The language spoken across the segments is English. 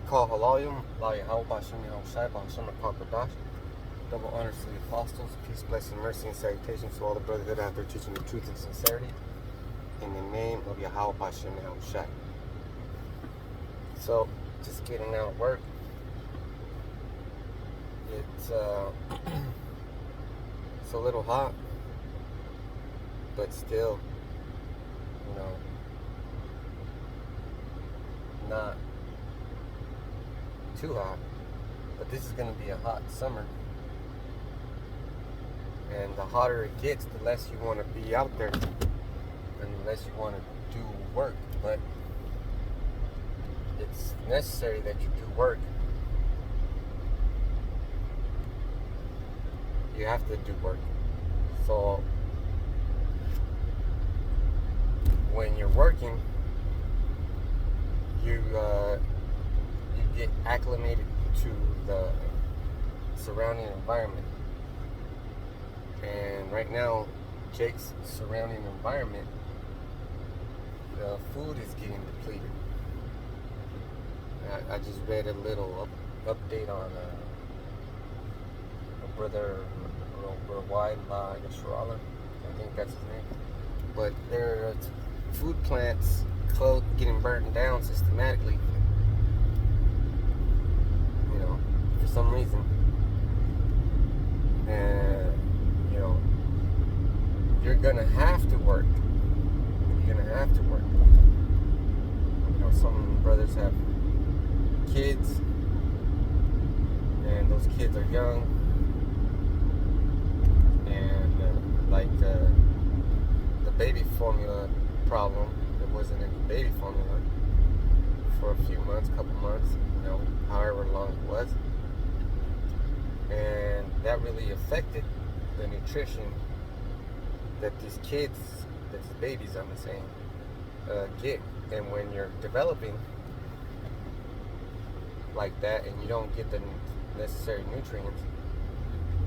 Call Halayim, La Yahweh Bashem Yahushai, Bashem Rakakadash. Double honors to the apostles, peace, blessing, mercy, and salutations to all the brotherhood out there teaching the truth and sincerity. In the name of Yahweh Bashem Yahushai. So, just getting out of work. It's it's a little hot, but still, not too hot. But this is going to be a hot summer, and the hotter it gets, the less you want to be out there, and the less you want to do work. But it's necessary that you do work. You have to do work. So when you're working, you get acclimated to the surrounding environment. And right now, Jake's surrounding environment, the food is getting depleted. I just read a little update on a brother Worldwide La Yasharala, I think that's his name. But there are food plants getting burned down systematically, for some reason. And you're gonna have to work. You're gonna have to work. Some brothers have kids, and those kids are young, and the baby formula problem, there wasn't any baby formula for a few months, couple months, however long it was, and that really affected the nutrition that these kids, that these babies, I'm saying, get. And when you're developing like that and you don't get the necessary nutrients,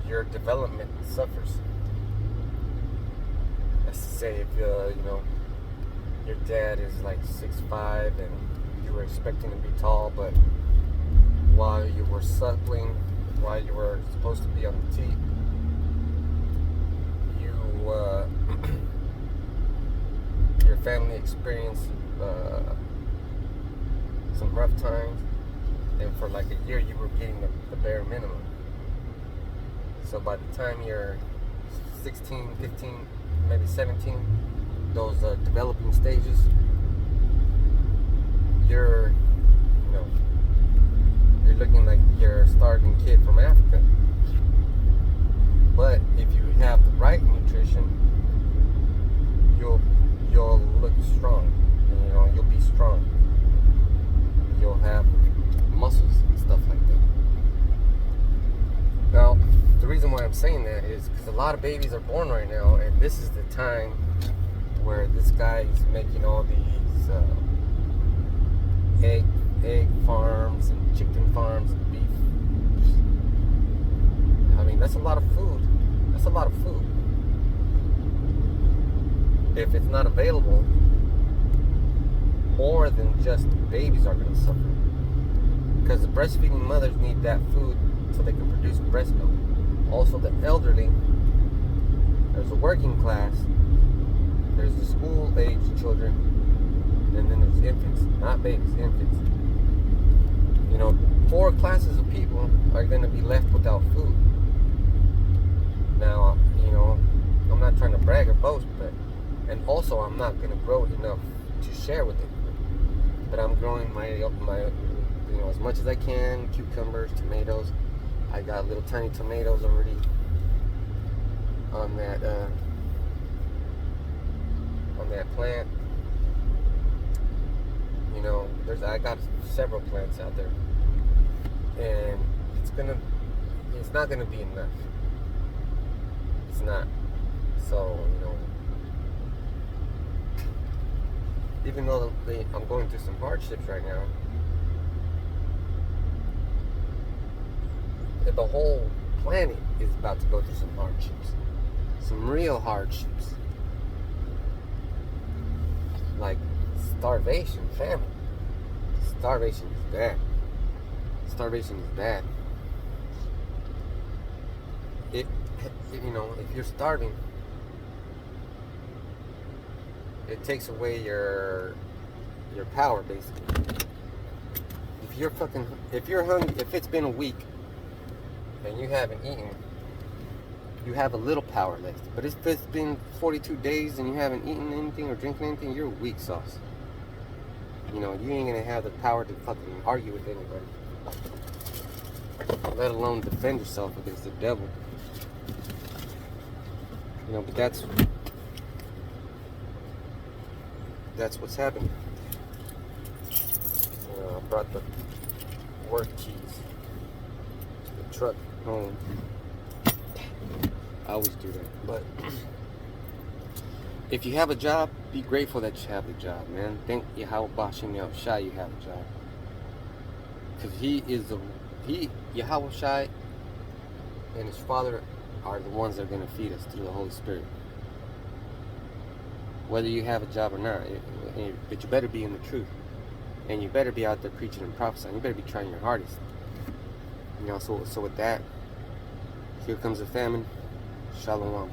your development suffers. That's to say, if your dad is like 6'5" and you were expecting to be tall, but while you were suckling, while you were supposed to be on the teat, your family experienced some rough times, and for like a year you were getting the bare minimum. So by the time you're 16, 15, maybe 17, those developing stages, you're looking like you're a starving kid from Africa. But if you have the right nutrition, you'll look strong. You'll be strong. You'll have muscles and stuff like that. Now, the reason why I'm saying that is because a lot of babies are born right now, and this is the time where this guy is making all these egg farms and chicken farms and beef. I mean, that's a lot of food. That's a lot of food. If it's not available, more than just babies are going to suffer. Because the breastfeeding mothers need that food so they can produce breast milk. Also, the elderly, there's a working class, there's the school-aged children, and then there's infants, not babies, infants. 4 classes of people are going to be left without food. Now, I'm not trying to brag or boast, and also I'm not going to grow enough to share with it. But I'm growing my as much as I can, cucumbers, tomatoes. I got little tiny tomatoes already on that plant. I got several plants out there, and it's not gonna be enough. It's not. So even though I'm going through some hardships right now, the whole planet is about to go through some hardships, some real hardships, like starvation, famine. Starvation is bad. Starvation is bad. It, you know, if you're starving, it takes away your power, basically. If you're hungry, if it's been a week and you haven't eaten, you have a little power left. But if it's been 42 days and you haven't eaten anything or drinking anything, you're weak sauce. You know, you ain't gonna have the power to fucking argue with anybody, let alone defend yourself against the devil. You know, but that's what's happening. You know, I brought the work keys to the truck home. I always do that. But if you have a job, be grateful that you have the job, man. Thank Yahweh Bashim Yahweh Shai you have a job. Because Yahweh Shai and his Father are the ones that are going to feed us through the Holy Spirit. Whether you have a job or not. But you better be in the truth. And you better be out there preaching and prophesying. You better be trying your hardest. You know, so with that, here comes the famine. Shalom.